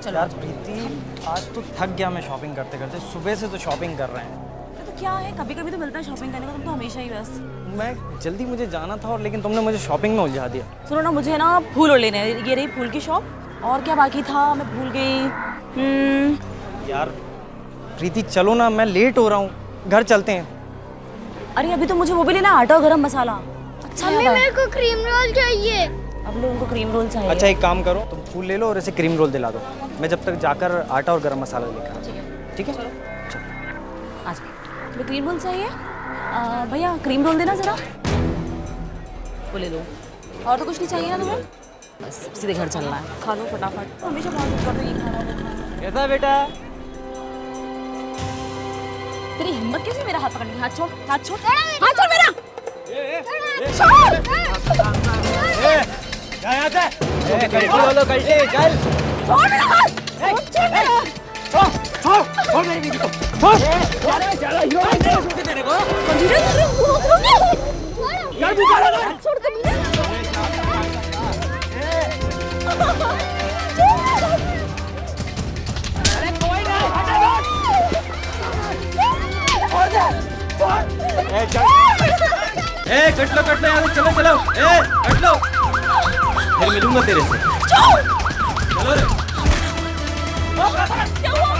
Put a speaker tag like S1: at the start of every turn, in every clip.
S1: चलो
S2: यार प्रीति, आज तो थक गया मैं शॉपिंग करते करते। सुबह से तो शॉपिंग कर रहे हैं।
S1: तो क्या है, कभी कभी तो मिलता है शॉपिंग करने को, तुम तो हमेशा ही बस।
S2: मैं जल्दी मुझे जाना था और लेकिन तुमने मुझे शॉपिंग में उलझा दिया।
S1: सुनो ना, मुझे ना फूल और लेने हैं। ये रही फूल की शॉप। और क्या बाकी था, मैं भूल गई।
S2: यार प्रीति चलो ना, मैं लेट हो रहा हूँ, घर चलते हैं।
S1: अरे अभी तो मुझे वो भी लेना है, आटा और गरम मसाला। अच्छा
S3: मम्मी मेरे को क्रीम रोल चाहिए।
S1: अब लोगों को क्रीम रोल चाहिए।
S2: अच्छा एक काम करो, तुम फूल ले लो और ऐसे क्रीम रोल दिला दो। मैं जब तक जाकर आटा और गरम मसाला लेकर आता हूँ। ठीक है चलो।
S1: आज तुम्हें क्रीम रोल चाहिए? भैया क्रीम रोल देना ज़रा। वो ले लो। और तो कुछ नहीं चाहिए ना तुम्हें? बस सीधे घर चलना है, खा लो फटाफट। तो हमेशा बहुत कर रही है खाना वो खाना।
S2: कैसा बेटा?
S1: तेरी हिम्मत कैसे मेरा हाथ पकड़ने की? हाथ छोड़, हाथ छोड़, हाथ छोड़ मेरा। छोड़ मेरा हाथ। छोड़ मेरा।
S2: छोड़ मेरी बीवी को। छोड़।
S1: धीरे धीरे छोड़ दे।
S4: कट लो यार, चलो चलो। कट लो, फिर मिलूंगा तेरे से। चलो रे।
S1: क्या हुआ?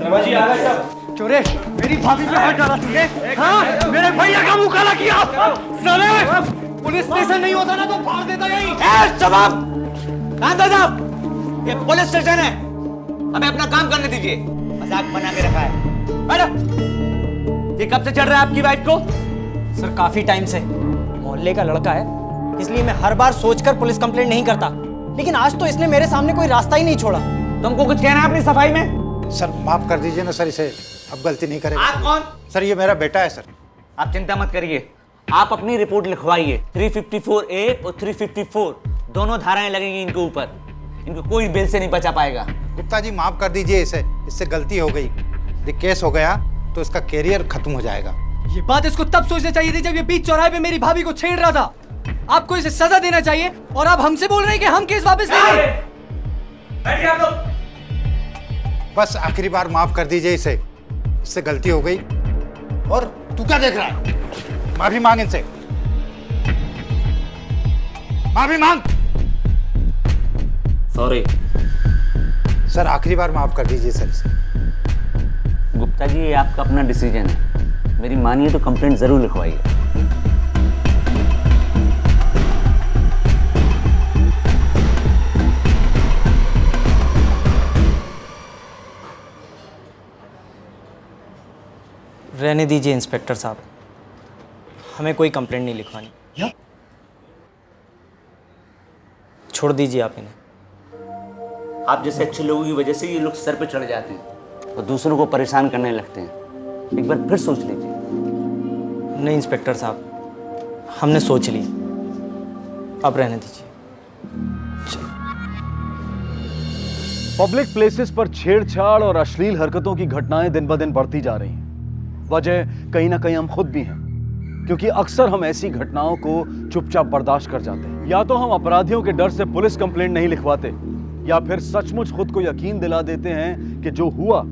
S4: शर्मा जी आ गए सब।
S2: चोरे, मेरी भाभी पे हाथ डाला तूने? हाँ, मेरे भैया का मुंह काला किया। साले, पुलिस स्टेशन नहीं होता ना तो फाड़ देता यहीं।
S4: जवाब कहाँ साहब, ये पुलिस स्टेशन है, हमें अपना काम करने दीजिए। मजाक बना के रखा है। मैडम, ये कब से चढ़ रहा है आपकी वाइफ को?
S2: सर काफी टाइम से। मोहल्ले का लड़का है, इसलिए मैं हर बार सोचकर पुलिस कंप्लेंट नहीं करता, लेकिन आज तो इसने मेरे सामने कोई रास्ता ही नहीं छोड़ा।
S4: तुमको कुछ कहना है अपनी सफाई में?
S5: सर माफ कर दीजिए ना सर, इसे अब गलती नहीं करेगा।
S4: आप कौन?
S5: सर ये मेरा बेटा है सर।
S4: आप चिंता मत करिए, आप अपनी रिपोर्ट लिखवाइए। 354A और 354 दोनों धाराएं लगेंगी इनके ऊपर। इनको कोई बेल से नहीं बचा पाएगा।
S5: गुप्ता जी माफ कर दीजिए इसे, इससे गलती हो गई। ये केस हो गया तो इसका कैरियर खत्म हो जाएगा।
S6: ये बात इसको तब सोचना चाहिए थी जब ये बीच चौराहे पे मेरी भाभी को छेड़ रहा था। आपको इसे सजा देना चाहिए और आप हमसे बोल रहे हैं कि हम केस वापस ले लें।
S4: बैठिए आप लोग।
S5: बस आखिरी बार माफ कर दीजिए इसे, इससे गलती हो गई। और तू क्या देख रहा है? माफी मांग इनसे, माफी मांग।
S4: सॉरी
S5: सर आखिरी बार माफ कर दीजिए सर इसे।
S4: गुप्ता जी, ये आपका अपना डिसीजन है, मेरी मानिए तो कंप्लेंट जरूर लिखवाइए।
S2: रहने दीजिए इंस्पेक्टर साहब, हमें कोई कंप्लेंट नहीं लिखवानी।
S6: क्या?
S2: छोड़ दीजिए आप इन्हें।
S4: आप जैसे अच्छे लोगों की वजह से ये लोग सर पे चढ़ जाते हैं और दूसरों को परेशान करने लगते हैं। एक बार फिर सोच लीजिए।
S2: नहीं इंस्पेक्टर साहब, हमने सोच ली, अब रहने दीजिए।
S7: पब्लिक प्लेसेस पर छेड़छाड़ और अश्लील हरकतों की घटनाएं दिन ब दिन बढ़ती जा रही हैं। वजह कहीं ना कहीं हम खुद भी हैं, क्योंकि अक्सर हम ऐसी घटनाओं को चुपचाप बर्दाश्त कर जाते हैं। या तो हम अपराधियों के डर से पुलिस कंप्लेंट नहीं लिखवाते, या फिर सचमुच खुद को यकीन दिला देते हैं कि जो हुआ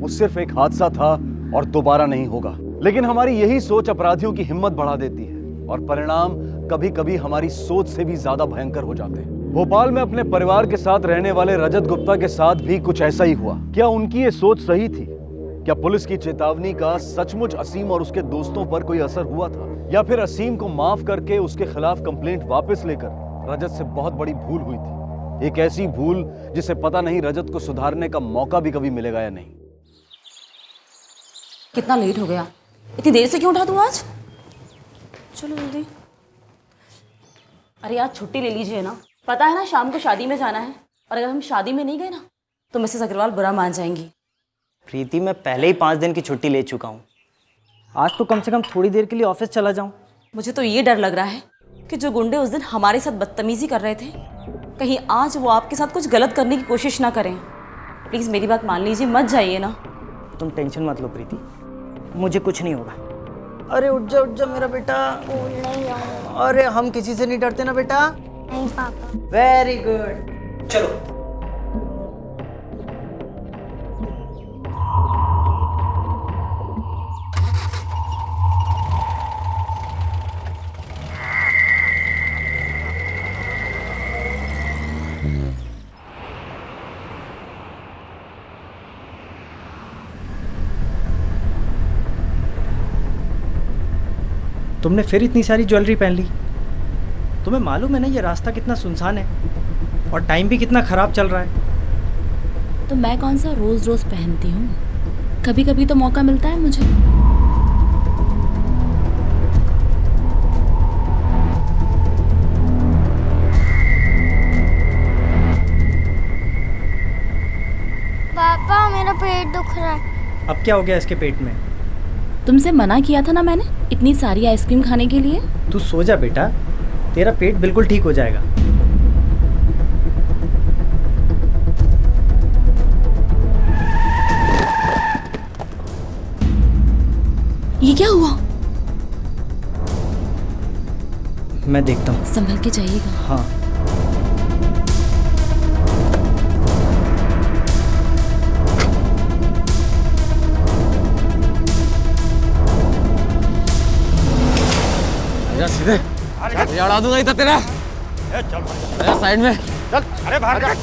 S7: वो सिर्फ एक हादसा था और दोबारा नहीं होगा। लेकिन हमारी यही सोच अपराधियों की हिम्मत बढ़ा देती है और परिणाम कभी कभी हमारी सोच से भी ज्यादा भयंकर हो जाते हैं। भोपाल में अपने परिवार के साथ रहने वाले रजत गुप्ता के साथ भी कुछ ऐसा ही हुआ। क्या उनकी ये सोच सही थी? क्या पुलिस की चेतावनी का सचमुच असीम और उसके दोस्तों पर कोई असर हुआ था, या फिर असीम को माफ करके उसके खिलाफ कंप्लेंट वापस लेकर रजत से बहुत बड़ी भूल हुई थी? एक ऐसी भूल जिसे पता नहीं रजत को सुधारने का मौका भी कभी मिलेगा या नहीं।
S1: कितना लेट हो गया, इतनी देर से क्यों उठा तू आज? चलो जल्दी। अरे यार छुट्टी ले लीजिए ना, पता है ना शाम को शादी में जाना है, और अगर हम शादी में नहीं गए ना तो मिसेस अग्रवाल बुरा मान जाएंगी।
S2: प्रीति, मैं पहले ही 5 दिन की छुट्टी ले चुका हूँ। आज तो कम से कम थोड़ी देर के लिए ऑफिस चला जाऊँ।
S1: मुझे तो ये डर लग रहा है कि जो गुंडे उस दिन हमारे साथ बदतमीजी कर रहे थे, कहीं आज वो आपके साथ कुछ गलत करने की कोशिश ना करें। प्लीज़ मेरी बात मान लीजिए, मत जाइए ना।
S2: तुम टेंशन मत लो प्रीति, मुझे कुछ नहीं होगा। अरे उठ जा मेरा बेटा।
S3: नहीं आऊंगा।
S2: अरे हम किसी से नहीं डरते ना बेटा।
S3: नहीं पापा।
S2: वेरी गुड, चलो। तुमने फिर इतनी सारी ज्वेलरी पहन ली। तुम्हें मालूम है ना ये रास्ता कितना सुनसान है और टाइम भी कितना खराब चल रहा है।
S1: तो मैं कौन सा रोज रोज पहनती हूँ, कभी कभी तो मौका मिलता है मुझे।
S3: पापा मेरा पेट दुख रहा है।
S2: अब क्या हो गया इसके पेट में?
S1: तुमसे मना किया था ना मैंने इतनी सारी आइसक्रीम खाने के लिए।
S2: तू सो जा बेटा, तेरा पेट बिल्कुल ठीक हो जाएगा।
S1: ये क्या हुआ?
S2: मैं देखता हूँ।
S1: संभल के जाइएगा।
S2: हाँ।
S4: सीधे उड़ा दूंगा इधर तेरा। चल साइड में चल। अरे बाहर मैं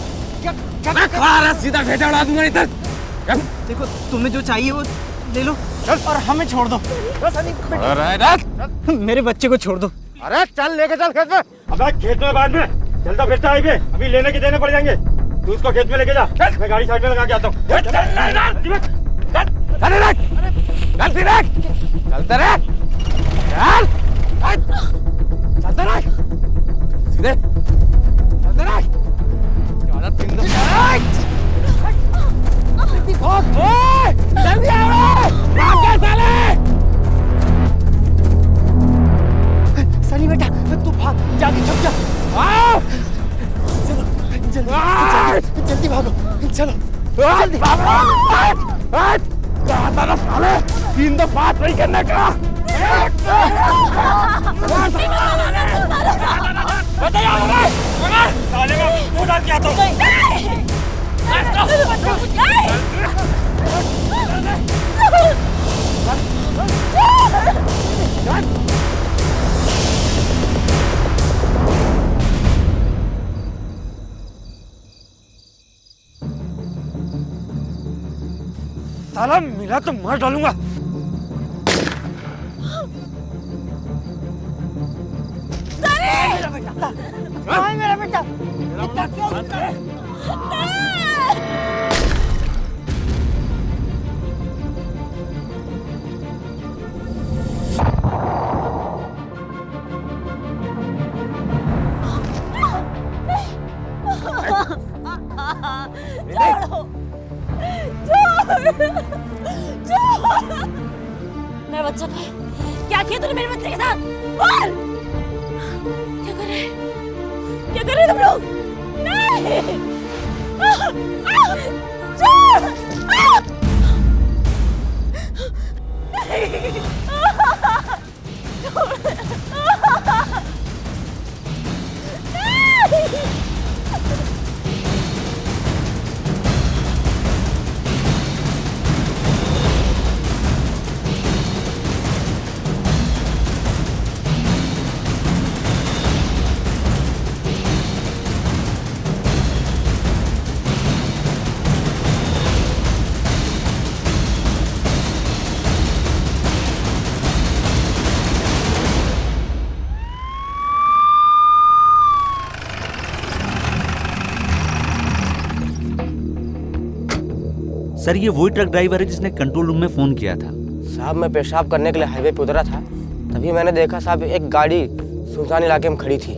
S4: खड़ा रहा, सीधा भेजा उड़ा दूंगा इधर।
S2: देखो तुम्हें जो चाहिए वो ले लो। चल। और हमें छोड़ दो। मेरे बच्चे को छोड़ दो।
S8: अरे चल लेके चल खेत में। अबे खेत में बाद में, चलता फिरता आई पे अभी लेने के देने पड़ जाएंगे। तू उसको खेत में लेके जा, मैं गाड़ी साइड में लगा के आता हूँ।
S4: चलते रहे, चलते रहे, सीधे चलते रहे। जल्दी आओ,
S2: सनी बेटा तू भाग, जाके छुप जा। जल्दी भागो, चलो जल्दी।
S8: तीन दो बात नहीं करने का। साले में मुंह डाल के आता हूँ। साला मिला तो मार डालूंगा।
S2: मेरा बेटा
S1: मेरा बच्चा कहाँ है? क्या किया तूने मेरे बच्चे के साथ? बोल! क्या कर रहे हैं? क्या कर रहे हैं तुम लोग? नहीं! छोड़! नहीं!
S9: सर ये वही ट्रक ड्राइवर है जिसने कंट्रोल रूम में फ़ोन किया था।
S10: साहब मैं पेशाब करने के लिए हाईवे पे उतरा था, तभी मैंने देखा साहब एक गाड़ी सुनसान इलाके में खड़ी थी।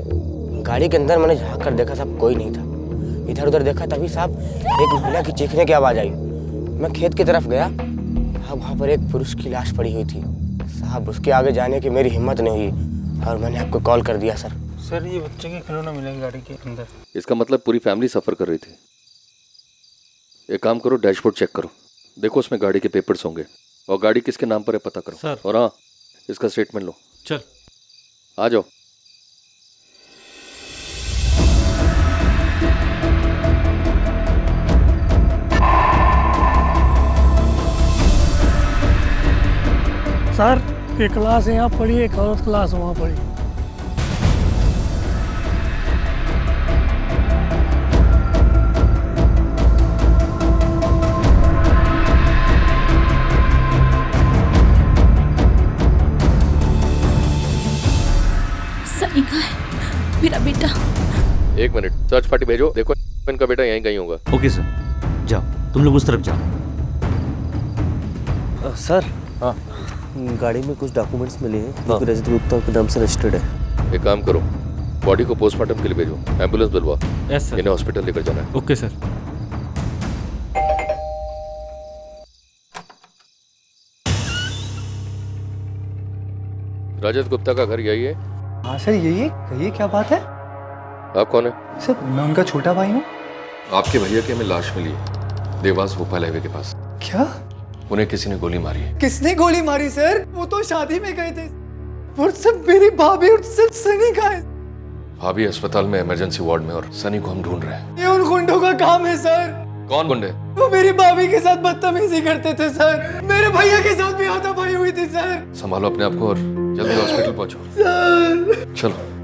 S10: गाड़ी के अंदर मैंने झाँक कर देखा साहब कोई नहीं था। इधर उधर देखा तभी साहब एक महिला की चीखने की आवाज़ आई। मैं खेत की तरफ गया। वहाँ पर एक पुरुष की लाश पड़ी हुई थी साहब। उसके आगे जाने की मेरी हिम्मत नहीं हुई और मैंने आपको कॉल कर दिया सर।
S8: सर ये बच्चे के खिलौना मिलेंगे गाड़ी के अंदर।
S11: इसका मतलब पूरी फैमिली सफ़र कर रही थी। एक काम करो, डैशबोर्ड चेक करो, देखो उसमें गाड़ी के पेपर्स होंगे और गाड़ी किसके नाम पर है पता करो।
S8: सर।
S11: और हाँ, इसका स्टेटमेंट लो।
S8: चल
S11: आ जाओ।
S8: सर एक क्लास यहाँ पढ़ी, एक औरत क्लास वहाँ पढ़ी।
S1: सनी का है मेरा बेटा।
S11: एक मिनट, सर्च पार्टी भेजो, देखो इनका बेटा यहीं कहीं होगा।
S9: ओके सर, जाओ तुम लोग उस तरफ जाओ।
S10: सर
S11: हाँ,
S10: गाड़ी में कुछ डॉक्यूमेंट्स मिले हैं जो रजत गुप्ता के नाम से रजिस्टर्ड है।
S11: एक काम करो, बॉडी को पोस्टमार्टम के लिए भेजो, एम्बुलेंस बुलवाओ।
S8: Yes sir.
S11: इन्हें हॉस्पिटल लेकर जाना है।
S8: Okay sir.
S11: रजत गुप्ता का घर यही है?
S6: हाँ सर यही है। कहिए क्या बात है?
S11: आप कौन है?
S6: सर मैं उनका छोटा भाई हूँ।
S11: आपके भैया की हमें लाश मिली है देवास भोपाल हाईवे के पास।
S6: क्या?
S11: उन्हें किसी ने गोली मारी है।
S6: किसने गोली मारी सर? वो तो शादी में गए थे। और सब मेरी भाभी और सब सनी का है।
S11: भाभी अस्पताल में इमरजेंसी वार्ड में और सनी को हम ढूंढ रहे हैं।
S6: ये उन गुंडों का काम है सर।
S11: कौन गुंडे?
S6: वो मेरी भाभी के साथ बदतमीजी करते थे सर। मेरे भैया के साथ भी हाथापाई हुई थी सर।
S11: संभालो अपने आप को और जल्दी हॉस्पिटल पहुंचो।
S6: सर
S11: चलो।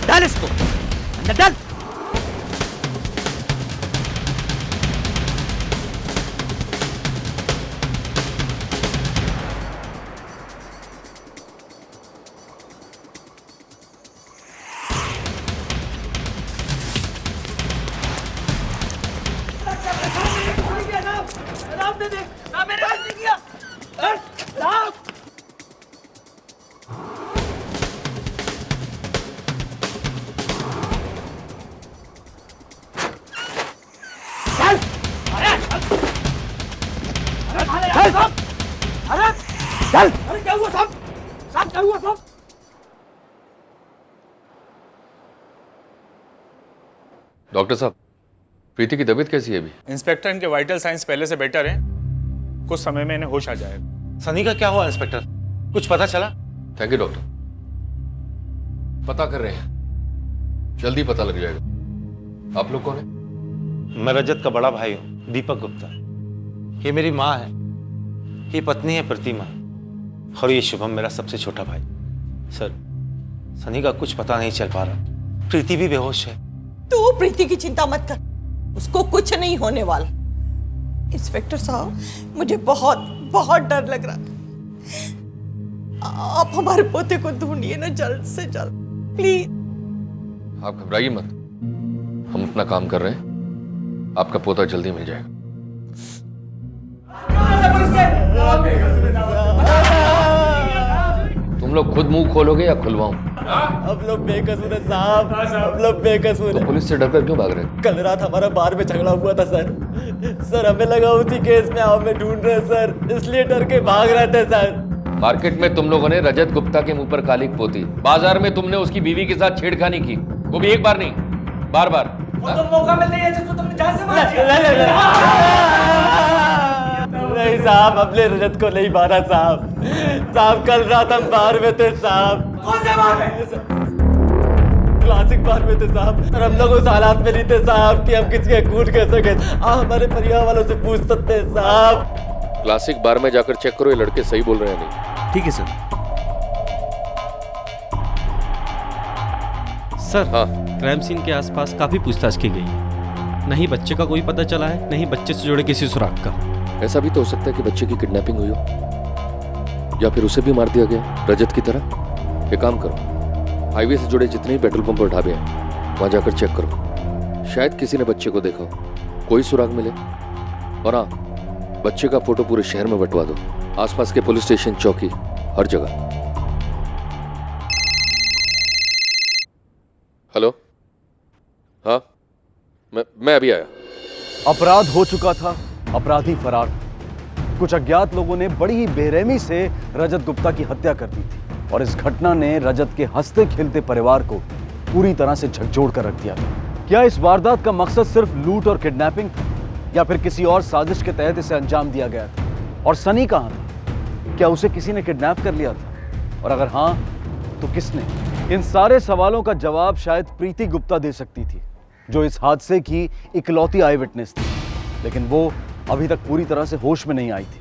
S2: डाल इसको अंदर डाल।
S11: डॉक्टर साहब, प्रीति की तबीयत कैसी है अभी?
S8: इंस्पेक्टर, इनके वाइटल साइंस पहले से बेटर हैं। कुछ समय में इन्हें होश आ जाएगा।
S4: सनी का क्या हुआ इंस्पेक्टर? कुछ पता चला?
S11: थैंक यू डॉक्टर, पता कर रहे हैं, जल्दी पता लग जाएगा। आप लोग कौन है?
S4: मैं रजत का बड़ा भाई हूँ, दीपक गुप्ता। ये मेरी माँ है, ये पत्नी है प्रतिमा, और ये शुभम मेरा सबसे छोटा भाई। सर, सनी का कुछ पता नहीं चल पा रहा। प्रीति भी बेहोश है।
S12: तू प्रीति की चिंता मत कर, उसको कुछ नहीं होने वाला। इंस्पेक्टर साहब, मुझे बहुत बहुत डर लग रहा। आप हमारे पोते को ढूंढिए ना जल्द से जल्द, प्लीज।
S11: आप घबराइए मत, हम अपना काम कर रहे हैं, आपका पोता जल्दी मिल जाएगा। तुम लोग खुद मुंह खोलोगे या खुलवाऊं?
S10: हम लोग बेकसूर है साहब, हम लोग बेकसूर
S11: तो
S10: है।
S11: पुलिस से डरकर क्यों भाग रहे थे?
S10: कल रात हमारा बार में झगड़ा हुआ था सर। सर हमें लगा उसी केस में हमें ढूंढ रहे सर, इसलिए डर के भाग रहे थे सर।
S11: मार्केट में तुम लोगों ने रजत गुप्ता के मुंह पर कालिक पोती, बाजार में तुमने उसकी बीवी के साथ छेड़खानी की, वो भी एक बार नहीं, बार बार।
S6: मौका मिलते ही तो तुमने जान से
S10: नहीं साहब, हमने रजत को नहीं मारा साहब। साहब कल रात हम बार में थे साहब।
S6: कौन से बार में?
S10: क्लासिक बार में थे साहब, और हम लोग उस हालात में नहीं थे साहब कि हम किसी के कूट कर सके। आप हमारे परिवार वालों से पूछ सकते हैं साहब।
S11: क्लासिक बार में जाकर चेक करो ये लड़के सही बोल रहे हैं नहीं।
S9: ठीक है सर।
S8: सर,
S11: हाँ,
S8: क्राइम सीन के आसपास काफी पूछताछ की गई है। नहीं बच्चे का कोई पता चला है, नहीं बच्चे से जुड़े किसी सुराग का।
S11: ऐसा भी तो हो सकता है कि बच्चे की किडनैपिंग हुई हो, या फिर उसे भी मार दिया गया रजत की तरह। एक काम करो, हाईवे से जुड़े जितने भी पेट्रोल पंप और ढाबे हैं वहां जाकर चेक करो, शायद किसी ने बच्चे को देखा हो, कोई सुराग मिले। और हाँ, बच्चे का फोटो पूरे शहर में बंटवा दो, आसपास के पुलिस स्टेशन, चौकी, हर जगह। हेलो, हाँ, मैं अभी आया।
S7: अपराध हो चुका था, अपराधी फरार था। कुछ अज्ञात लोगों ने बड़ी ही बेरहमी से रजत गुप्ता की हत्या कर दी थी और इस घटना ने रजत के हंसते खेलते परिवार को पूरी तरह से झकझोर कर रख दिया था। क्या इस वारदात का मकसद सिर्फ लूट और किडनैपिंग था या फिर किसी और साजिश के तहत इसे अंजाम दिया गया था? और सनी कहां था? क्या उसे किसी ने किडनैप कर लिया था? और अगर हां तो किसने? इन सारे सवालों का जवाब शायद प्रीति गुप्ता दे सकती थी, जो इस हादसे की इकलौती आई विटनेस थी, लेकिन वो अभी तक पूरी तरह से होश में नहीं आई थी।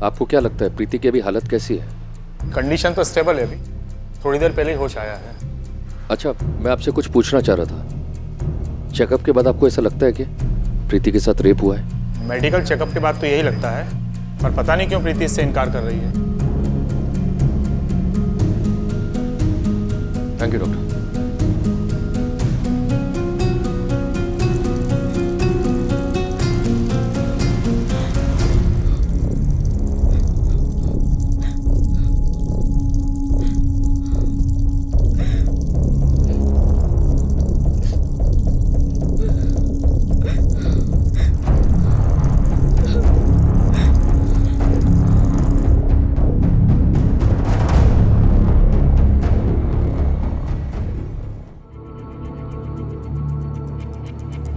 S11: आपको क्या लगता है प्रीति की अभी हालत कैसी है?
S13: कंडीशन तो स्टेबल है, अभी थोड़ी देर पहले ही होश आया है।
S11: अच्छा, मैं आपसे कुछ पूछना चाह रहा था। चेकअप के बाद आपको ऐसा लगता है कि प्रीति के साथ रेप हुआ है?
S13: मेडिकल चेकअप के बाद तो यही लगता है, पर पता नहीं क्यों प्रीति इससे इनकार कर रही है।
S11: Thank you doctor.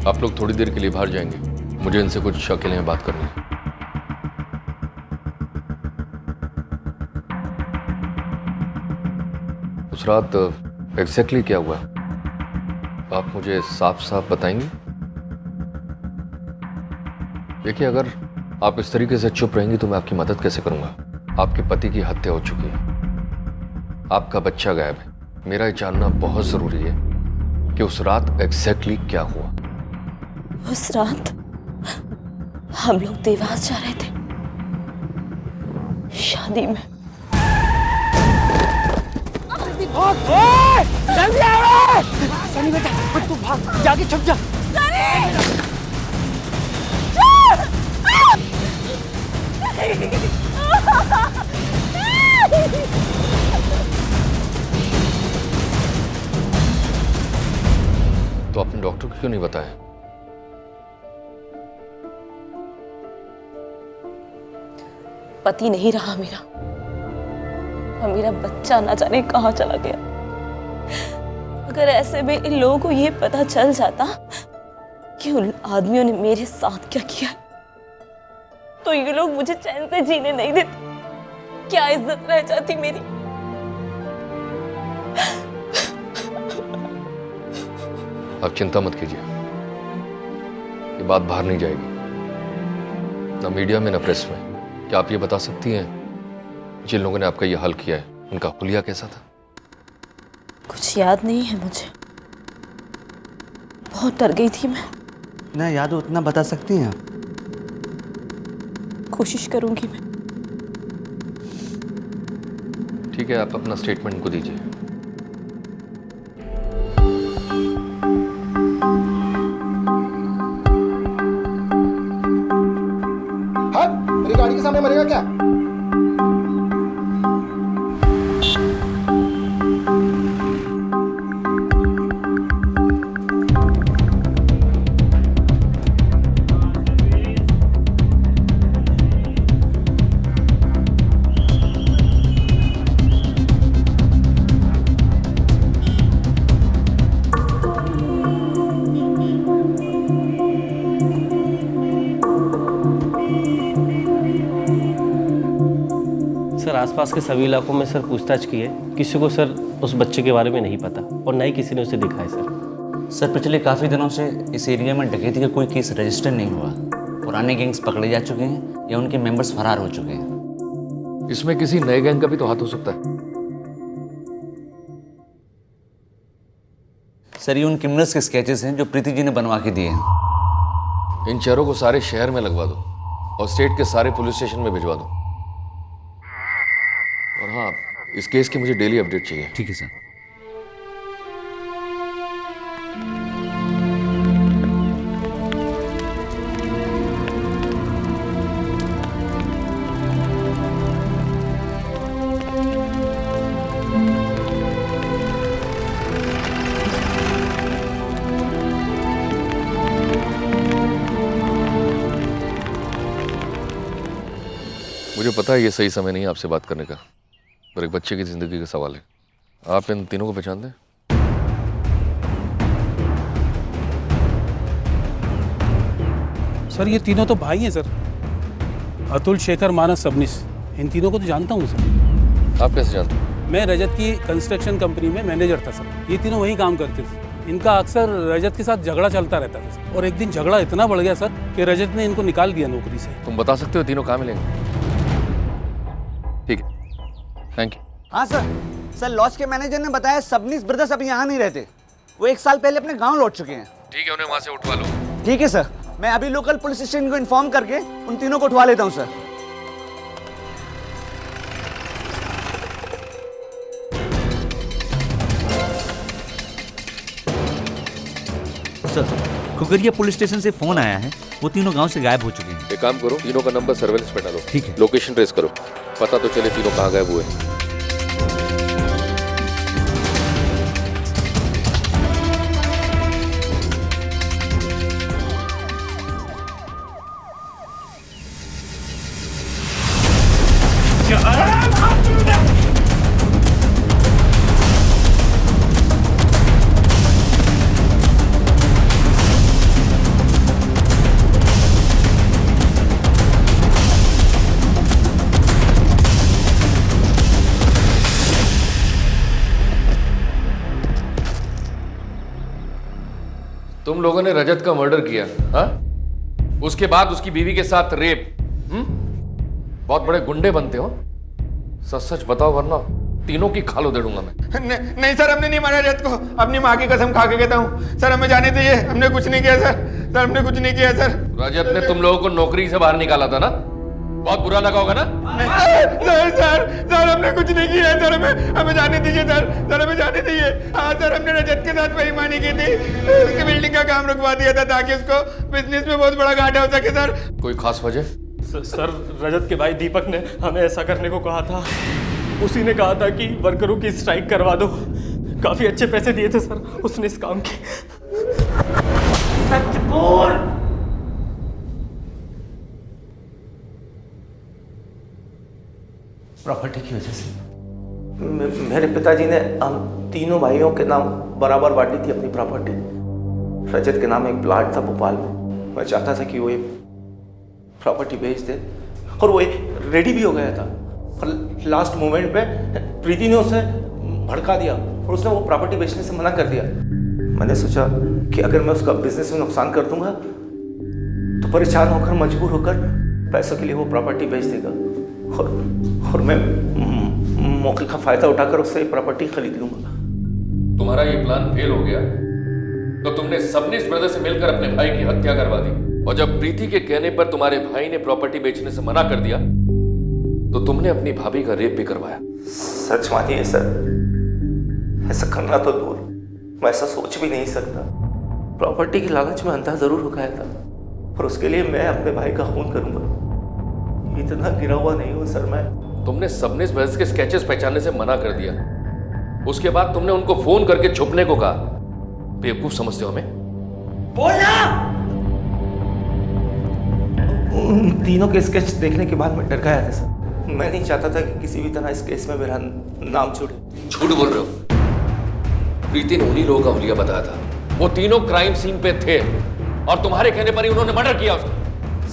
S11: आप लोग थोड़ी देर के लिए बाहर जाएंगे, मुझे इनसे कुछ अकेले में बात करनी है। उस रात एग्जैक्टली क्या हुआ आप मुझे साफ साफ बताएंगे? देखिए, अगर आप इस तरीके से चुप रहेंगी तो मैं आपकी मदद कैसे करूंगा? आपके पति की हत्या हो चुकी है, आपका बच्चा गायब है। मेरा ये जानना बहुत जरूरी है कि उस रात एग्जैक्टली क्या हुआ।
S1: उस रात हम लोग देवास जा रहे थे शादी में।
S2: जल्दी आओ! सनी बेटा, तू भाग, जाके छुप जा।
S11: तो आपने डॉक्टर को क्यों नहीं बताया?
S1: पति नहीं रहा मेरा, और मेरा बच्चा ना जाने कहां चला गया। अगर ऐसे में इन लोगों को ये पता चल जाता कि उन आदमियों ने मेरे साथ क्या किया, तो ये लोग मुझे चैन से जीने नहीं देते। क्या इज्जत रह जाती मेरी?
S11: आप चिंता मत कीजिए, ये बात बाहर नहीं जाएगी, ना मीडिया में ना प्रेस में। क्या आप ये बता सकती हैं जिन लोगों ने आपका ये हाल किया है उनका हुलिया कैसा था?
S1: कुछ याद नहीं है मुझे, बहुत डर गई थी मैं।
S9: ना याद हो उतना बता सकती हैं आप?
S1: कोशिश करूंगी मैं।
S11: ठीक है, आप अपना स्टेटमेंट को दीजिए।
S5: हाँ, मेरी गाड़ी के सामने मरेगा क्या?
S10: सर, आसपास के सभी इलाकों में सर पूछताछ की है, किसी को सर उस बच्चे के बारे में नहीं पता और ना ही किसी ने उसे देखा है सर।
S9: सर, पिछले काफ़ी दिनों से इस एरिया में डकैती का कोई केस रजिस्टर नहीं हुआ। पुराने गैंग्स पकड़े जा चुके हैं या उनके मेंबर्स फरार हो चुके हैं।
S11: इसमें किसी नए गैंग का भी तो हाथ हो सकता है।
S9: सर, ये उन क्रिमिनल्स के स्केचेस हैं जो प्रीति जी ने बनवा के दिए हैं।
S11: इन चेहरों को सारे शहर में लगवा दो और स्टेट के सारे पुलिस स्टेशन में भिजवा दो। और हाँ, इस केस की मुझे डेली अपडेट चाहिए।
S9: ठीक है सर।
S11: मुझे पता है ये सही समय नहीं है आपसे बात करने का, पर एक बच्चे की जिंदगी का सवाल है। आप इन तीनों को पहचानते हैं?
S14: सर ये तीनों तो भाई हैं सर, अतुल, शेखर, मानस, सबनिस। इन तीनों को तो जानता हूँ सर।
S11: आप कैसे जानते हैं?
S14: मैं रजत की कंस्ट्रक्शन कंपनी में मैनेजर था सर। ये तीनों वही काम करते थे। इनका अक्सर रजत के साथ झगड़ा चलता रहता था सर। और एक दिन झगड़ा इतना बढ़ गया सर कि रजत ने इनको निकाल दिया नौकरी से।
S11: तुम बता सकते हो तीनों कहाँ मिलेंगे? ठीक है, थैंक यू।
S15: हाँ सर, सर लॉज के मैनेजर ने बताया सबनीस ब्रदर्स अभी यहाँ नहीं रहते। वो 1 साल पहले अपने गांव लौट चुके हैं।
S11: ठीक है, उन्हें वहाँ से उठवा लो।
S15: ठीक है सर, मैं अभी लोकल पुलिस स्टेशन को इन्फॉर्म करके उन तीनों को उठवा लेता हूँ सर।
S9: सर, खुगरिया पुलिस स्टेशन से फोन आया है, वो तीनों गांव से गायब हो चुके हैं।
S11: एक काम करो, तीनों का नंबर सर्वेलेंस पे डालो।
S9: ठीक है।
S11: लोकेशन ट्रेस करो, पता तो चले तीनों कहाँ गायब हुए। तुम लोगों ने रजत का मर्डर किया, हाँ? उसके बाद उसकी बीवी के साथ रेप। बहुत बड़े गुंडे बनते हो। सच सच बताओ वरना तीनों की खालो दे दूंगा मैं।
S13: नहीं सर, हमने नहीं मारा रजत को। अपनी माँ की कसम खा के कहता हूँ सर, हमें जाने दीजिए। हमने कुछ नहीं किया सर, हमने कुछ नहीं किया सर।
S11: रजत ने तुम लोगों को नौकरी से बाहर निकाला था ना? बहुत बुरा लगा होगा ना?
S13: सर हमने कुछ नहीं किया है सर। हमें जाने दीजिए सर, हमें जाने दीजिए। हाँ सर, हमने रजत के साथ बेईमानी की थी। उसकी बिल्डिंग का काम रुकवा दिया था ताकि उसको बिजनेस में बहुत बड़ा घाटा हो सके सर।
S11: कोई खास वजह?
S8: सर रजत के भाई दीपक ने हमें ऐसा करने को कहा था। उसी ने कहा था कि वर्करों की स्ट्राइक करवा दो। काफी अच्छे पैसे दिए थे सर उसने इस काम के।
S15: सच बोल।
S4: प्रॉपर्टी की वजह से मेरे पिताजी ने हम तीनों भाइयों के नाम बराबर बांटी थी अपनी प्रॉपर्टी। रजत के नाम एक प्लाट था भोपाल में। मैं चाहता था कि वो ये प्रॉपर्टी बेच दे और वो रेडी भी हो गया था, पर लास्ट मोमेंट पे प्रीति ने उसे भड़का दिया और उसने वो प्रॉपर्टी बेचने से मना कर दिया। मैंने सोचा कि अगर मैं उसका बिजनेस में नुकसान कर दूंगा तो परेशान होकर मजबूर होकर पैसों के लिए वो प्रॉपर्टी बेच देगा और मैं मौके का फायदा उठाकर उससे प्रॉपर्टी खरीद लूंगा।
S11: तुम्हारा ये प्लान फेल हो गया तो तुमने सबनिस ब्रदर से मिलकर अपने भाई की हत्या करवा दी, और जब प्रीति के कहने पर तुम्हारे भाई ने प्रॉपर्टी बेचने से मना कर दिया तो तुमने अपनी भाभी का रेप भी करवाया।
S4: सच मानिए सर, ऐसा करना तो दूर, मैं ऐसा सोच भी नहीं सकता। प्रॉपर्टी की लालच में अंधा जरूर हो गया था, पर उसके लिए मैं अपने भाई का खून करूंगा। इतना गिरा हुआ नहीं हूं सर मैं।
S11: तुमने सबनिस ब्रदर्स के स्केचेस पहचानने से मना कर दिया, उसके बाद तुमने उनको फोन करके छुपने को कहा। बेवकूफ समझते हो हमें?
S15: बोलना।
S4: उन तीनों के स्केच देखने के बाद मैं डर गया था सर। मैं नहीं चाहता था कि किसी भी तरह इस केस में मेरा नाम जुड़े।
S11: झूठ बोल रहे हो। प्रीति ने उन्हीं लोगों का हुलिया बताया था। वो तीनों क्राइम सीन पे थे और तुम्हारे कहने पर ही उन्होंने मर्डर किया उसको।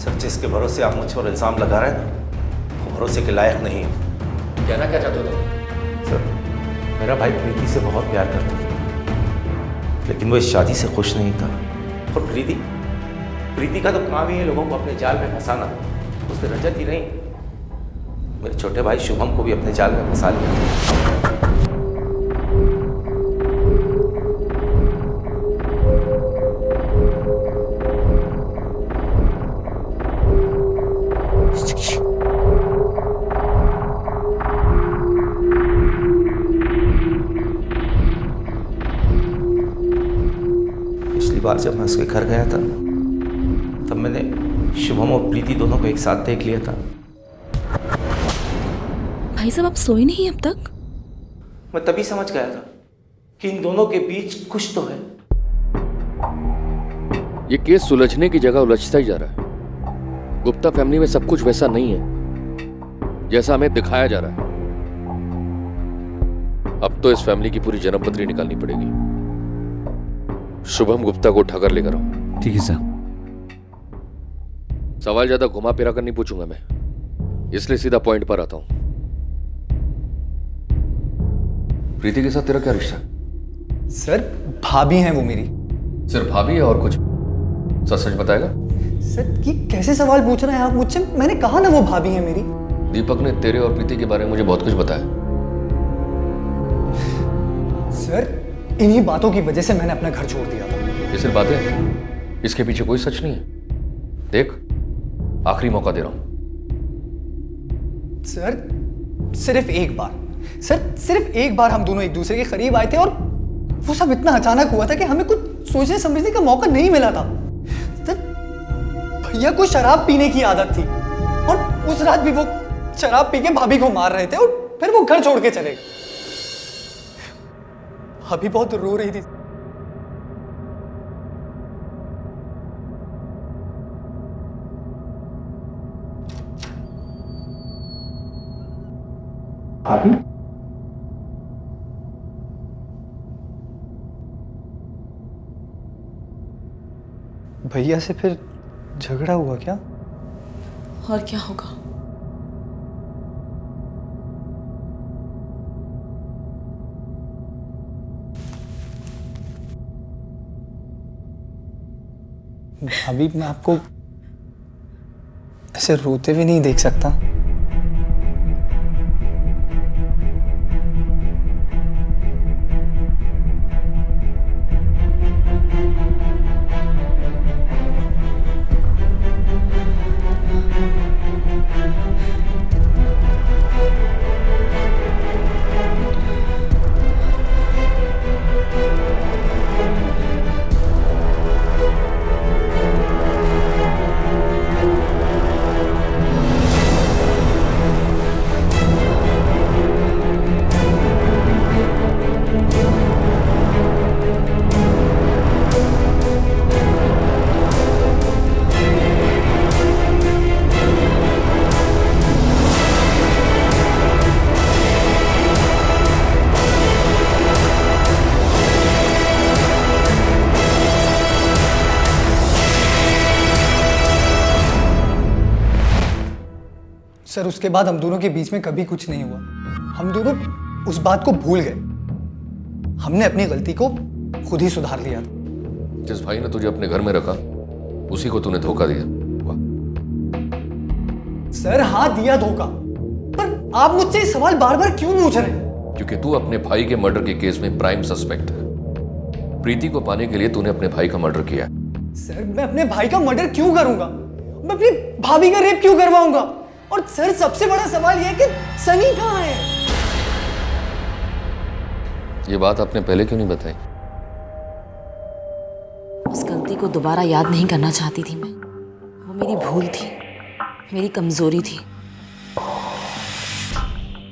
S4: सर, जिसके भरोसे आप मुझ पर इल्जाम लगा रहे हैं ना, वो भरोसे के लायक नहीं है।
S11: कहना क्या चाहते हो तुम?
S4: सर, मेरा भाई प्रीति से बहुत प्यार करता था, लेकिन वो इस शादी से खुश नहीं था। और प्रीति का तो काम ही है लोगों को अपने जाल में फंसाना। उसने रजत ही नहीं, मेरे छोटे भाई शुभम को भी अपने जाल में फंसा लिया। बार जब मैं उसके घर गया था तब मैंने शुभम और प्रीति दोनों को एक साथ देख लिया था।
S1: भाई साहब आप सोए नहीं अब तक?
S4: मैं तभी समझ गया था कि इन दोनों के बीच कुछ तो है।
S11: ये केस सुलझने की जगह उलझता ही जा रहा है। गुप्ता फैमिली में सब कुछ वैसा नहीं है जैसा हमें दिखाया जा रहा है। अब तो इस फैमिली की पूरी जन्मपत्री निकालनी पड़ेगी। शुभम गुप्ता को उठाकर लेकर आओ।
S9: ठीक है सर।
S11: सवाल ज्यादा घुमा फिरा कर नहीं पूछूंगा मैं, इसलिए सीधा पॉइंट पर आता हूं। प्रीति के साथ तेरा क्या रिश्ता है?
S6: सर भाभी हैं वो मेरी।
S11: सिर्फ भाभी है और कुछ? सच सच बताएगा?
S6: सर ये कैसे सवाल पूछ रहे हैं आप मुझसे? मैंने कहा ना वो भाभी हैं मेरी।
S11: दीपक ने तेरे और प्रीति के बारे में मुझे बहुत कुछ बताया।
S6: सर इन्हीं बातों की वजह से मैंने अपना घर छोड़ दिया था।
S11: ये सिर्फ बातें हैं, इसके पीछे कोई सच नहीं है। देख, आखिरी मौका दे रहा हूं।
S6: सर सिर्फ एक बार, सर सिर्फ एक बार हम दोनों एक दूसरे के करीब आए थे और वो सब इतना अचानक हुआ था कि हमें कुछ सोचने समझने का मौका नहीं मिला था। सर भैया को शराब पीने की आदत थी और उस रात भी वो शराब पी के भाभी को मार रहे थे और फिर वो घर छोड़ के चले गए। भाभी बहुत रो रही थी।
S2: भाभी भैया से फिर झगड़ा हुआ क्या?
S1: और क्या होगा?
S6: भाभी मैं आपको ऐसे रोते हुए नहीं देख सकता। सर उसके बाद हम दोनों के बीच में कभी कुछ नहीं हुआ। हम दोनों उस बात को भूल गए। हमने अपनी गलती को खुद ही सुधार लिया था।
S11: जिस भाई ने तुझे अपने घर में रखा उसी को तूने धोखा दिया।
S6: सर हाँ दिया धोखा, पर आप मुझसे ये सवाल बार बार क्यों पूछ रहे हैं?
S11: क्योंकि तू अपने भाई के मर्डर के केस में प्राइम सस्पेक्ट है। प्रीति को पाने के लिए तूने अपने भाई का मर्डर किया।
S6: सर मैं अपने भाई का मर्डर क्यों करूंगा? मैं अपनी भाभी का रेप क्यों करवाऊंगा? और सर सबसे बड़ा सवाल यह है कि सनी कहाँ है?
S11: ये बात आपने पहले क्यों नहीं बताई?
S1: उस गलती को दोबारा याद नहीं करना चाहती थी मैं। वो मेरी भूल थी, मेरी कमजोरी थी।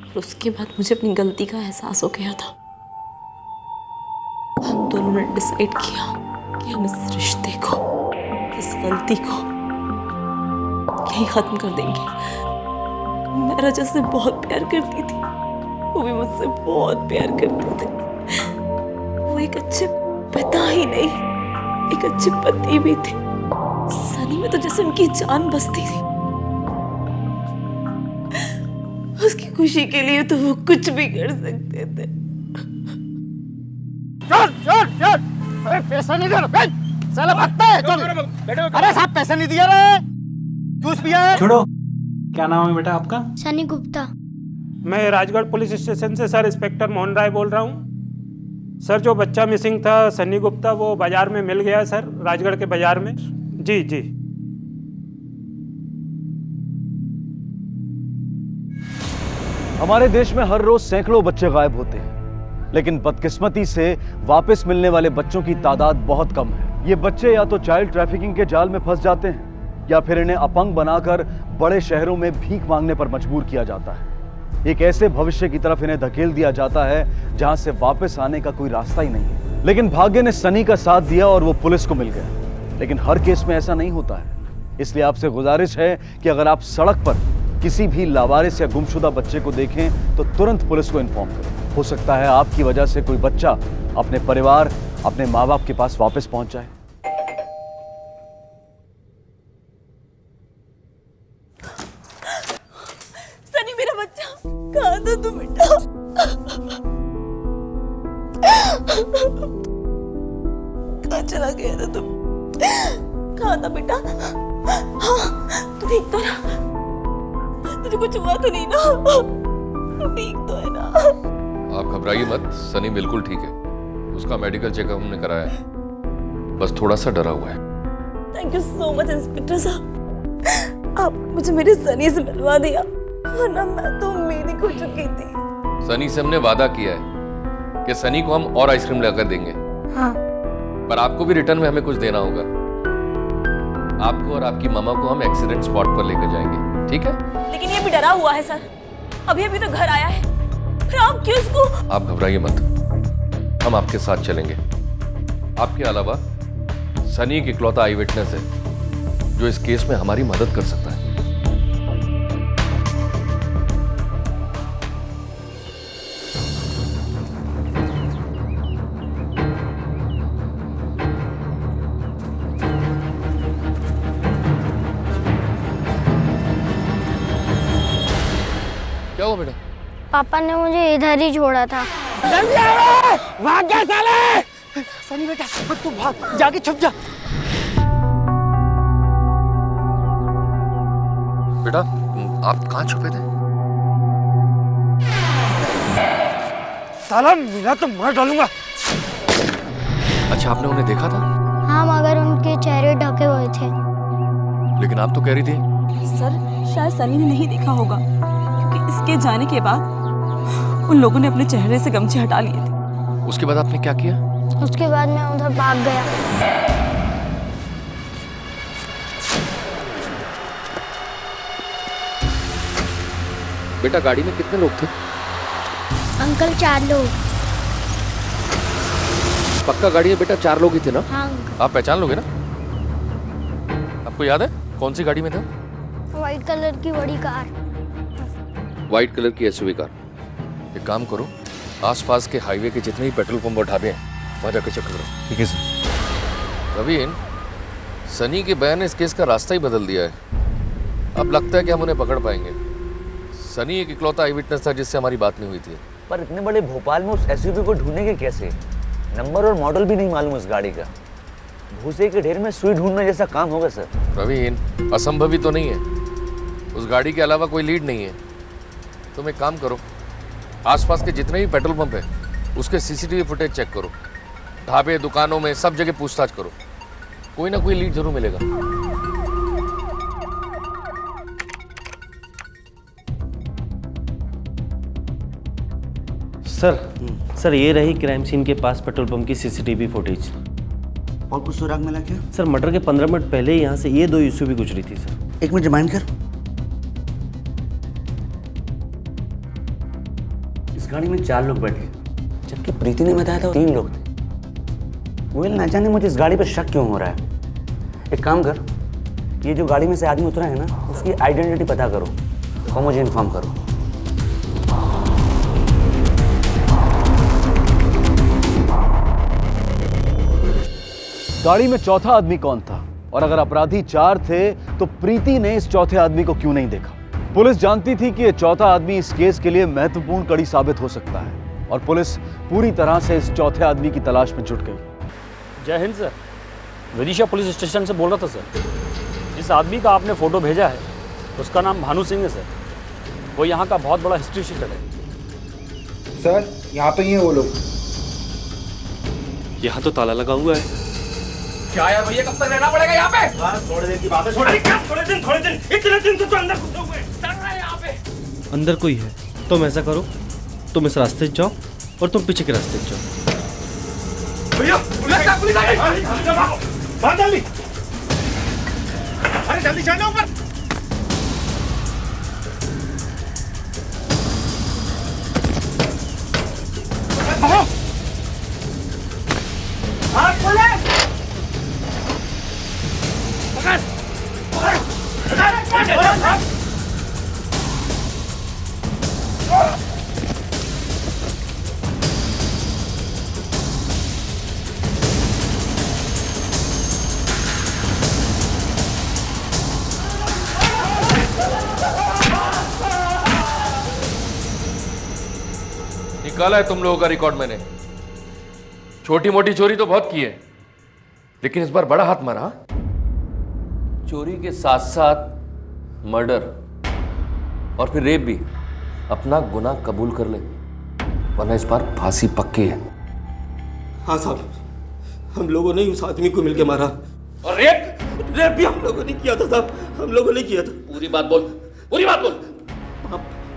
S1: और उसके बाद मुझे अपनी गलती का एहसास हो गया था। हम दोनों ने डिसाइड किया कि हम इस रिश्ते को, इस गलती को यही खत्म कर देंगे। मैं रजत से बहुत प्यार करती थी, वो भी मुझसे बहुत प्यार करते थे। वो एक अच्छे पिता ही नहीं, एक अच्छे पति भी थे। सनी में तो जैसे उनकी जान बसती थी। उसकी खुशी के लिए तो वो कुछ भी कर सकते थे।
S5: चल चल चल, अरे पैसा नहीं दे रहा, साला भागता है। चल अरे साहब पैसा नहीं दिया रे, जूस पिया है।
S14: छोड़ो। क्या नाम है बेटा आपका?
S3: सनी गुप्ता।
S14: मैं राजगढ़ पुलिस स्टेशन से सर इंस्पेक्टर मोहन राय बोल रहा हूँ। सर जो बच्चा मिसिंग था सनी गुप्ता, वो बाजार में मिल गया सर, राजगढ़ के बाजार में। जी जी।
S7: हमारे देश में हर रोज सैकड़ों बच्चे गायब होते हैं, लेकिन बदकिस्मती से वापस मिलने वाले बच्चों की तादाद बहुत कम है। ये बच्चे या तो चाइल्ड ट्रैफिकिंग के जाल में फंस जाते हैं या फिर इन्हें अपंग बनाकर बड़े शहरों में भीख मांगने पर मजबूर किया जाता है। एक ऐसे भविष्य की तरफ इन्हें धकेल दिया जाता है जहां से वापस आने का कोई रास्ता ही नहीं है। लेकिन भाग्य ने सनी का साथ दिया और वो पुलिस को मिल गया। लेकिन हर केस में ऐसा नहीं होता है, इसलिए आपसे गुजारिश है कि अगर आप सड़क पर किसी भी लावारिस या गुमशुदा बच्चे को देखें तो तुरंत पुलिस को इन्फॉर्म करें। हो सकता है आपकी वजह से कोई बच्चा अपने परिवार, अपने माँ बाप के पास वापस पहुंच जाए।
S1: सनी मेरा बच्चा, कहाँ था तू बेटा? कहाँ चला गया था तुम? कहाँ था बेटा? हाँ, तू ठीक तो ना? तुझे कुछ हुआ तो नहीं ना? तू ठीक तो है ना?
S11: आप घबराइए मत, सनी बिल्कुल ठीक है। उसका मेडिकल चेकअप हमने कराया है, बस थोड़ा सा डरा हुआ है।
S1: Thank you so much inspector साहब, आप मुझे मेरे सनी से मिलवा दिया, वरना मैं तो उम्मीद ही खो चुकी थी।
S11: सनी से हमने वादा किया है कि सनी को हम और आइसक्रीम लाकर देंगे।
S3: हाँ।
S11: पर आपको भी रिटर्न में हमें कुछ देना होगा। आपको और आपकी मामा को हम एक्सीडेंट स्पॉट पर लेकर जाएंगे, ठीक है?
S1: लेकिन ये भी डरा हुआ है सर, अभी अभी तो घर आया है, फिर आप क्यों इसको?
S11: आप घबराइए मत, हम आपके साथ चलेंगे। आपके अलावा सनी एक इकलौता आई विटनेस है जो इस केस में हमारी मदद कर सकता है। क्या हुआ बेटा?
S3: पापा ने मुझे इधर ही छोड़ा था।
S2: भाग गया साले! सनी बेटा, तू भाग, जाके छुप जा।
S11: बेटा, आप कहाँ छुपे थे?
S2: साला मिला तो मार डालूंगा।
S11: अच्छा, आपने उन्हें देखा था?
S3: हाँ, मगर उनके चेहरे ढके हुए थे।
S11: लेकिन आप तो कह रही थी।
S1: सर, शायद सनी ने नहीं देखा होगा, क्योंकि इसके जाने के बाद उन लोगों ने अपने चेहरे से गमछे हटा लिए थे।
S11: उसके बाद आपने क्या किया?
S3: उसके बाद मैं उधर भाग गया।
S11: बेटा, गाड़ी में कितने लोग थे?
S3: अंकल 4 लोग।
S11: पक्का गाड़ी है बेटा, 4 लोग ही थे ना?
S3: हाँ।
S11: आप पहचान लोगे ना? आपको याद है कौन सी गाड़ी में था?
S3: व्हाइट कलर की बड़ी कार।
S11: व्हाइट कलर की एसयूवी कार। एक काम करो, आसपास के हाईवे के जितने भी पेट्रोल पंप और ढाबे हैं वहां जाकर चेक करो।
S7: ठीक है सर।
S11: प्रवीण, सनी के बयान ने इस केस का रास्ता ही बदल दिया है। अब लगता है कि हम उन्हें पकड़ पाएंगे। सनी एक इकलौता आई विटनेस था जिससे हमारी बात नहीं हुई थी।
S15: पर इतने बड़े भोपाल में उस एसयूवी को ढूंढेंगे कैसे? नंबर और मॉडल भी नहीं मालूम उस गाड़ी का। भूसे के ढेर में सुई ढूंढने जैसा काम होगा सर।
S11: प्रवीण, असंभव ही तो नहीं है। उस गाड़ी के अलावा कोई लीड नहीं है। तुम एक काम करो, आसपास के जितने भी पेट्रोल पंप है उसके सीसीटीवी फुटेज चेक करो। ढाबे, दुकानों में सब जगह पूछताछ करो। कोई ना कोई लीड जरूर मिलेगा।
S10: सर ये रही क्राइम सीन के पास पेट्रोल पंप की सीसीटीवी फुटेज।
S15: और कुछ सुराग मिला क्या?
S10: सर, मर्डर के 15 मिनट पहले ही यहाँ से ये 2 एसयूवी गुजरी थी सर।
S15: 1 मिनट रिमाइंड कर।
S10: इस गाड़ी में 4 लोग बैठे,
S15: जबकि प्रीति ने बताया था 3 लोग थे। गोयल, ना जाने मुझे इस गाड़ी पर शक क्यों हो रहा है। एक काम कर, ये जो गाड़ी में से आदमी उतरा है ना, उसकी आइडेंटिटी पता करो और मुझे इन्फॉर्म करो।
S7: गाड़ी में चौथा आदमी कौन था? और अगर अपराधी 4 थे तो प्रीति ने इस चौथे आदमी को क्यों नहीं देखा? पुलिस जानती थी कि यह चौथा आदमी इस केस के लिए महत्वपूर्ण कड़ी साबित हो सकता है और पुलिस पूरी तरह से इस चौथे आदमी की तलाश में जुट गई।
S14: जय Hind sir, Vidisha police station से बोल रहा था सर। जिस आदमी का आपने फ़ोटो भेजा है उसका नाम भानु सिंह है सर। वो यहाँ का बहुत बड़ा हिस्ट्री शीटर है
S5: सर। यहाँ पे ही है वो लोग।
S10: यहाँ तो ताला लगा हुआ है।
S13: क्या यार भैया, कब तक रहना पड़ेगा यहाँ पे? थोड़ी देर की बात है। थोड़े दिन इतने दिन तो अंदर घुसे हुए यहाँ पे।
S10: अंदर कोई है? तुम ऐसा करो, तुम इस रास्ते से जाओ और तुम पीछे के रास्ते से जाओ।
S13: भैया, पुलिस आ गई। बहुत जल्दी, अरे जल्दी चढ़ना ऊपर। हाथ खोले, पकड़, पकड़,
S11: निकाला है तुम लोगों का रिकॉर्ड मैंने। छोटी मोटी चोरी तो बहुत की है, लेकिन इस बार बड़ा हाथ मारा। चोरी के साथ साथ मर्डर और फिर रेप भी। अपना गुनाह कबूल कर ले, वरना इस बार फांसी पक्की है।
S8: हाँ साहब, हम लोगों ने उस आदमी को मिलके मारा। और रेप भी हम लोगों ने किया था साहब, हम लोगों ने किया था।
S11: पूरी बात बोल, पूरी बात बोल।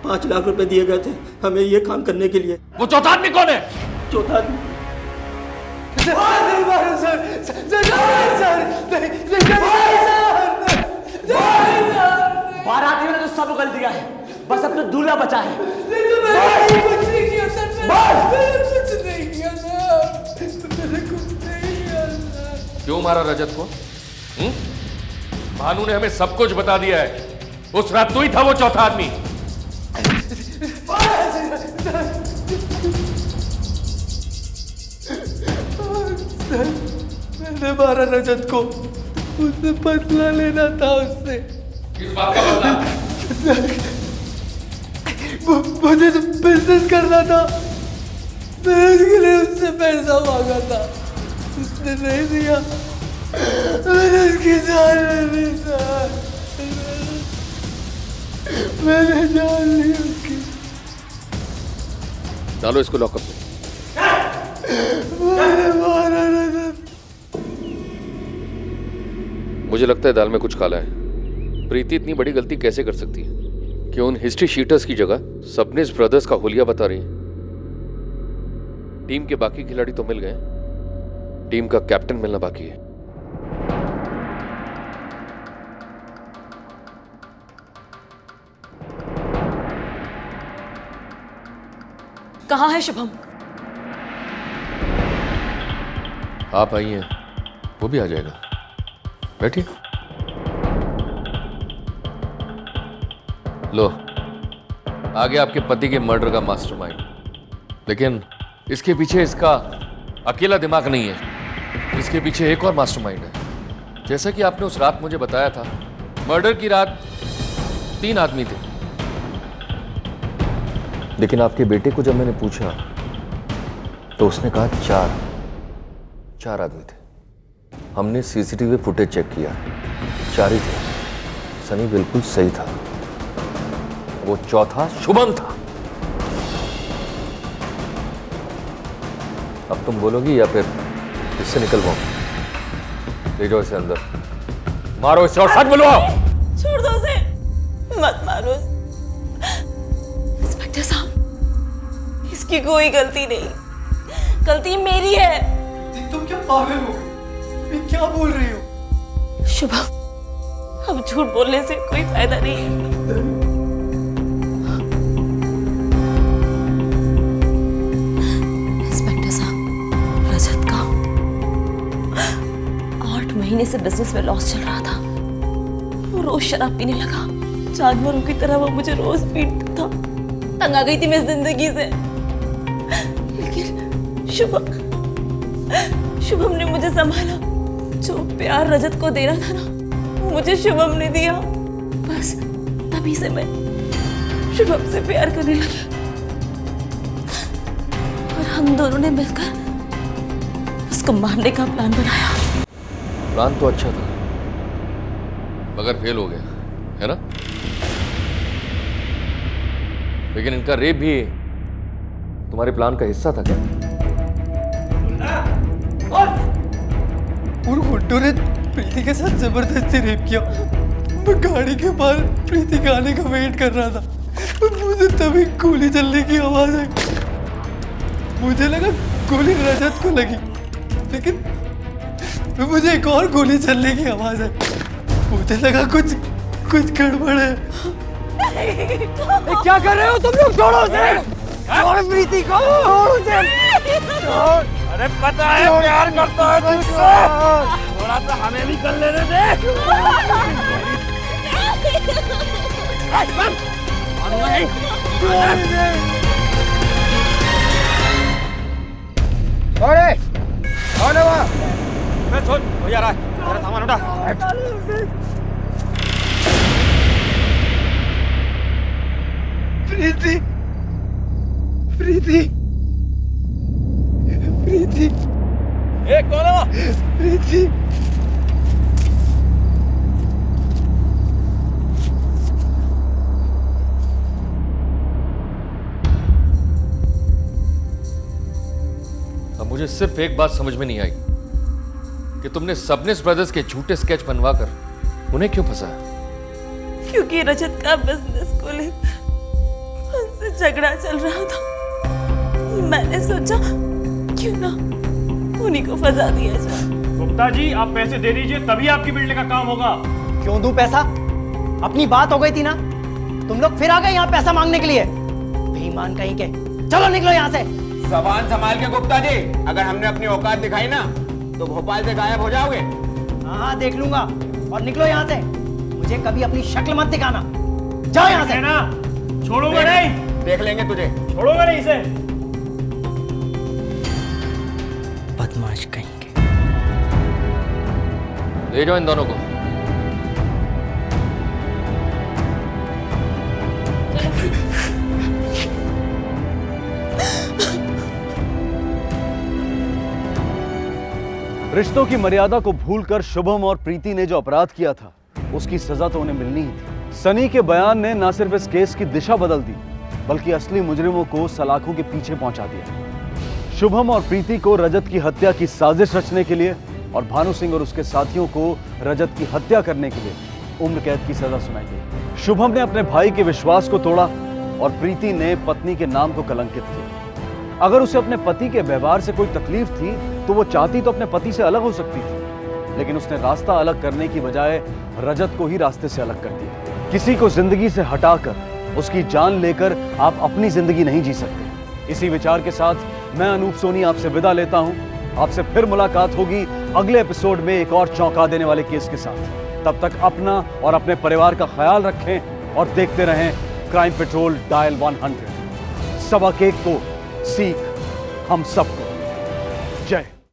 S8: 5 लाख रुपए दिए गए थे हमें ये काम करने के लिए।
S11: वो चौथा आदमी कौन है?
S8: चौथा आदमी
S6: नहीं मारो सर,
S10: बाराती में तो सब गलतियां है, बस अब तो दूल्हा बचा है।
S6: कुछ नहीं किया सर, कुछ नहीं किया सर।
S11: क्यों मारा रजत को? भानु ने हमें सब कुछ बता दिया है। उस रात तू ही था वो चौथा आदमी।
S6: मैंने मारा रजत को, उससे बदला लेना था उससे।
S11: किस बात का बदला?
S6: मुझे तो बिजनेस करना था, मैं इसके लिए उससे पैसा मांगा था, उसने नहीं दिया, मैंने उसकी जान ले ली सर, मैंने जान ली उसकी।
S11: डालो इसको लॉकअप में।
S6: मारा रजत।
S11: मुझे लगता है दाल में कुछ काला है। प्रीति इतनी बड़ी गलती कैसे कर सकती है कि उन हिस्ट्री शीटर्स की जगह सबने इस ब्रदर्स का हुलिया बता रही है। टीम के बाकी खिलाड़ी तो मिल गए, टीम का कैप्टन मिलना बाकी है।
S1: कहाँ है शुभम?
S11: आप आई हैं, वो भी आ जाएगा। बैठिए। लो, आ गया आपके पति के मर्डर का मास्टरमाइंड। लेकिन इसके पीछे इसका अकेला दिमाग नहीं है, इसके पीछे एक और मास्टरमाइंड है। जैसा कि आपने उस रात मुझे बताया था, मर्डर की रात 3 आदमी थे, लेकिन आपके बेटे को जब मैंने पूछा तो उसने कहा 4 आदमी थे। हमने सीसीटीवी फुटेज चेक किया, 4 ही थे। सनी बिल्कुल सही था, वो चौथा शुभम था। अब तुम बोलोगी या फिर इससे निकलवाओ? ले जाओ इसे अंदर, मारो इसे और सच बुलवाओ।
S12: छोड़ दो उसे, मत मारो।
S1: इंस्पेक्टर साहब, इसकी कोई गलती नहीं, गलती मेरी है।
S6: तुम क्या पागल हो? ये क्या बोल रही हो?
S1: शुभम, अब झूठ बोलने से कोई फायदा नहीं है। इंस्पेक्टर साहब, रजत का 8 महीने से बिजनेस में लॉस चल रहा था। वो रोज शराब पीने लगा, जानवरों की तरह वो मुझे रोज पीटता था। तंग आ गई थी मैं जिंदगी से। लेकिन शुभम ने मुझे संभाला। जो प्यार रजत को देना था ना, वो मुझे शुभम ने दिया। बस तभी से मैं शुभम से प्यार करने लगी और हम दोनों ने मिलकर उसको मारने का प्लान बनाया।
S11: प्लान तो अच्छा था, मगर फेल हो गया, है ना? लेकिन इनका रेप भी तुम्हारे प्लान का हिस्सा था क्या?
S6: और गुड्डू ने प्रीति के साथ जबरदस्ती रेप किया। मैं गाड़ी के बाहर प्रीति के आने का वेट कर रहा था और मुझे तभी गोली चलने की आवाज आई। मुझे लगा गोली रजत को लगी, लेकिन फिर मुझे एक और गोली चलने की आवाज है। मुझे लगा कुछ गड़बड़ है।
S2: क्या कर रहे हो तुम लोग? छोड़ो उसे, छोड़ प्रीति को, छोड़ उसे।
S14: अरे पता है प्यार करता है तुझसे, थोड़ा सा हमें भी कर लेने दे।
S13: अरे कौन है वहाँ?
S14: मैं सोच हो जा रहा है, मेरा सामान उठा।
S13: प्रीति, प्रीति, प्रीति,
S14: ए कौन है वहाँ?
S13: प्रीति।
S11: अब मुझे सिर्फ एक बात समझ में नहीं आई कि तुमने सबनेस ब्रदर्स के झूठे स्केच बनवाकर उन्हें क्यों फंसाया?
S12: क्योंकि रजत का बिजनेस को लेकर उनसे झगड़ा चल रहा था। मैंने सोचा क्यों ना उन्हीं को फंसा दिया जाए।
S14: गुप्ता जी आप पैसे दे दीजिए, तभी आपकी बिल्डिंग का काम होगा।
S2: क्यों दूं पैसा? अपनी बात हो गई थी ना, तुम लोग फिर आ गए यहाँ पैसा मांगने के लिए। बेईमान कहीं के, चलो निकलो यहाँ से।
S13: जबान संभाल के गुप्ता जी, अगर हमने अपनी औकात दिखाई ना तो भोपाल से गायब हो जाओगे।
S2: हाँ देख लूंगा, और निकलो यहाँ से। मुझे कभी अपनी शक्ल मत दिखाना, जाओ यहाँ से।
S14: ना छोड़ूंगा नहीं,
S13: देख लेंगे तुझे,
S14: छोड़ूंगा नहीं इसे।
S2: बदमाश कहीं के।
S11: ले जाओ इन दोनों को।
S7: रिश्तों की मर्यादा को भूलकर शुभम और प्रीति ने जो अपराध किया था उसकी सजा तो उन्हें मिलनी ही थी। सनी के बयान ने न सिर्फ इस केस की दिशा बदल दी बल्कि असली मुजरिमों को सलाखों के पीछे पहुंचा दिया। शुभम और प्रीति को रजत की हत्या की साजिश रचने के लिए और भानु सिंह और उसके साथियों को रजत की हत्या करने के लिए उम्र कैद की सजा सुनाई गई। शुभम ने अपने भाई के विश्वास को तोड़ा और प्रीति ने पत्नी के नाम को कलंकित किया। अगर उसे अपने पति के व्यवहार से कोई तकलीफ थी तो वो चाहती तो अपने पति से अलग हो सकती थी, लेकिन उसने रास्ता अलग करने की बजाय रजत को ही रास्ते से अलग कर दिया। किसी को जिंदगी से हटाकर उसकी जान लेकर आप अपनी जिंदगी नहीं जी सकते। इसी विचार के साथ मैं अनूप सोनी आपसे विदा लेता हूं। आपसे फिर मुलाकात होगी अगले एपिसोड में एक और चौंका देने वाले केस के साथ। तब तक अपना और अपने परिवार का ख्याल रखें और देखते रहें क्राइम पेट्रोल डायल 100। सबक एक को सीख हम सबको। जय